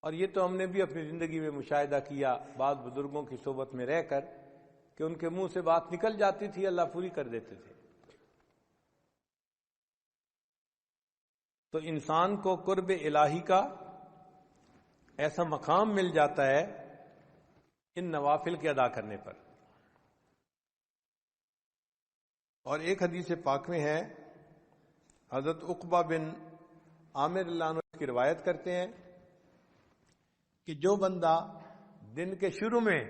اور یہ تو ہم نے بھی اپنی زندگی میں مشاہدہ کیا بعض بزرگوں کی صحبت میں رہ کر کہ ان کے منہ سے بات نکل جاتی تھی، اللہ پوری کر دیتے تھے۔ تو انسان کو قرب الہی کا ایسا مقام مل جاتا ہے ان نوافل کے ادا کرنے پر۔ اور ایک حدیث پاک میں ہے، حضرت عقبہ بن عامر اللہ عنہ کی روایت کرتے ہیں کہ جو بندہ دن کے شروع میں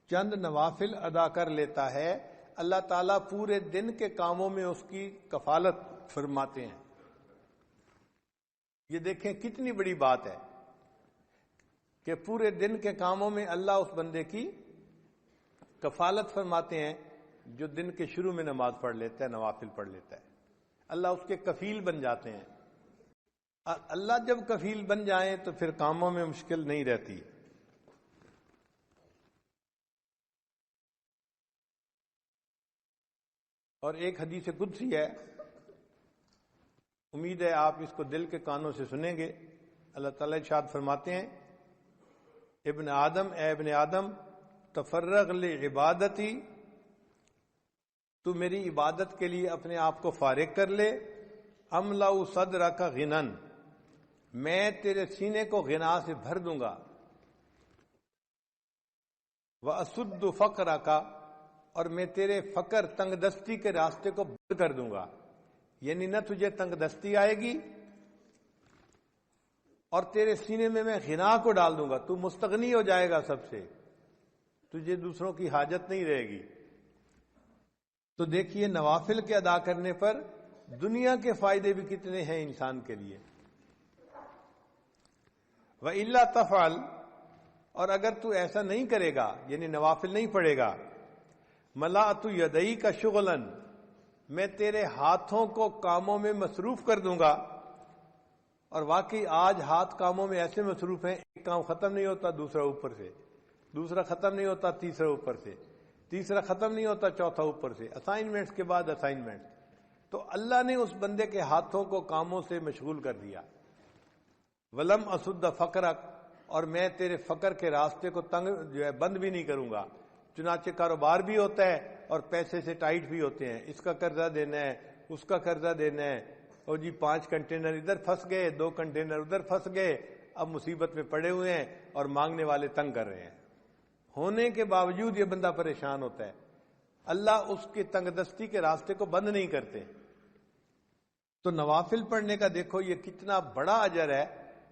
چند نوافل ادا کر لیتا ہے، اللہ تعالیٰ پورے دن کے کاموں میں اس کی کفالت فرماتے ہیں۔ یہ دیکھیں کتنی بڑی بات ہے کہ پورے دن کے کاموں میں اللہ اس بندے کی کفالت فرماتے ہیں جو دن کے شروع میں نماز پڑھ لیتا ہے، نوافل پڑھ لیتا ہے۔ اللہ اس کے کفیل بن جاتے ہیں۔ اللہ جب کفیل بن جائیں تو پھر کاموں میں مشکل نہیں رہتی۔ اور ایک حدیث قدسی ہے، امید ہے آپ اس کو دل کے کانوں سے سنیں گے۔ اللہ تعالیٰ ارشاد فرماتے ہیں، ابن آدم، اے ابن آدم، تفرغ لعبادتی، تو میری عبادت کے لیے اپنے آپ کو فارغ کر لے، املأ صدرک غنًا، میں تیرے سینے کو غنا سے بھر دوں گا، واسد فقرک، اور میں تیرے فقر تنگ دستی کے راستے کو بند کر دوں گا، یعنی نہ تجھے تنگ دستی آئے گی، اور تیرے سینے میں غنا کو ڈال دوں گا، تو مستغنی ہو جائے گا سب سے، تجھے دوسروں کی حاجت نہیں رہے گی۔ تو دیکھیے نوافل کے ادا کرنے پر دنیا کے فائدے بھی کتنے ہیں انسان کے لیے۔ وَإِلَّا تَفْعَلْ، اور اگر تو ایسا نہیں کرے گا، یعنی نوافل نہیں پڑھے گا، مَلَأْتُ يَدَيْكَ شُغْلًا، میں تیرے ہاتھوں کو کاموں میں مصروف کر دوں گا۔ اور واقعی آج ہاتھ کاموں میں ایسے مصروف ہیں، ایک کام ختم نہیں ہوتا دوسرا اوپر سے، دوسرا ختم نہیں ہوتا تیسرا اوپر سے، تیسرا ختم نہیں ہوتا چوتھا اوپر سے، اسائنمنٹس کے بعد اسائنمنٹ۔ تو اللہ نے اس بندے کے ہاتھوں کو کاموں سے مشغول کر دیا۔ وَلَمْ أَسُدَّ فَقْرَكَ، اور میں تیرے فقر کے راستے کو تنگ بند بھی نہیں کروں گا۔ چنانچہ کاروبار بھی ہوتا ہے اور پیسے سے ٹائٹ بھی ہوتے ہیں، اس کا قرضہ دینا ہے، اس کا قرضہ دینا ہے، اور جی 5 کنٹینر ادھر پھنس گئے، 2 کنٹینر ادھر پھنس گئے، اب مصیبت میں پڑے ہوئے ہیں اور مانگنے والے تنگ کر رہے ہیں۔ ہونے کے باوجود یہ بندہ پریشان ہوتا ہے، اللہ اس کے تنگ دستی کے راستے کو بند نہیں کرتے۔ تو نوافل پڑھنے کا دیکھو یہ کتنا بڑا اجر ہے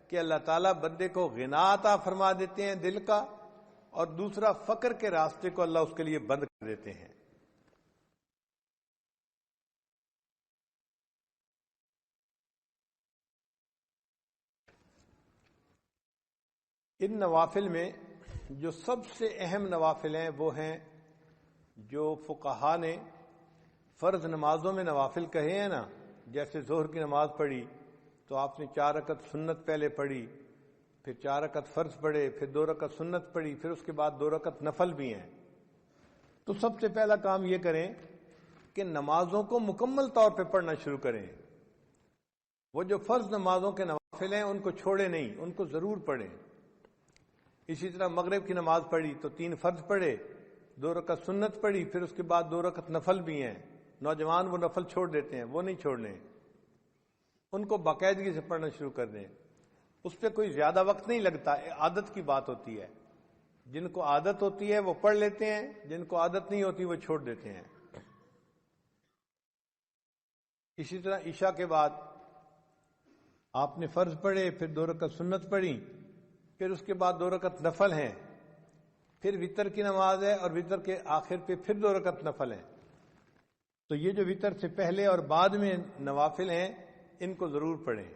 کہ اللہ تعالیٰ بندے کو غنا عطا فرما دیتے ہیں دل کا، اور دوسرا فقر کے راستے کو اللہ اس کے لیے بند کر دیتے ہیں۔ ان نوافل میں جو سب سے اہم نوافل ہیں وہ ہیں جو فقہا نے فرض نمازوں میں نوافل کہے ہیں نا، جیسے ظہر کی نماز پڑھی تو آپ نے 4 رکعت سنت پہلے پڑھی، پھر 4 رکعت فرض پڑھے، پھر 2 رکعت سنت پڑھی، پھر اس کے بعد 2 رکعت نفل بھی ہیں۔ تو سب سے پہلا کام یہ کریں کہ نمازوں کو مکمل طور پہ پڑھنا شروع کریں۔ وہ جو فرض نمازوں کے نوافل ہیں ان کو چھوڑیں نہیں، ان کو ضرور پڑھیں۔ اسی طرح مغرب کی نماز پڑھی تو 3 فرض پڑھے، 2 رکعت سنت پڑھی، پھر اس کے بعد 2 رکعت نفل بھی ہیں۔ نوجوان وہ نفل چھوڑ دیتے ہیں، وہ نہیں چھوڑنے، ان کو باقاعدگی سے پڑھنا شروع کر دیں۔ اس پہ کوئی زیادہ وقت نہیں لگتا، عادت کی بات ہوتی ہے۔ جن کو عادت ہوتی ہے وہ پڑھ لیتے ہیں، جن کو عادت نہیں ہوتی وہ چھوڑ دیتے ہیں۔ اسی طرح عشاء کے بعد آپ نے فرض پڑھے، پھر 2 رکعت سنت پڑھی، پھر اس کے بعد 2 رکعت نفل ہیں، پھر وتر کی نماز ہے اور وتر کے آخر پہ پھر 2 رکعت نفل ہیں۔ تو یہ جو وتر سے پہلے اور بعد میں نوافل ہیں ان کو ضرور پڑھیں۔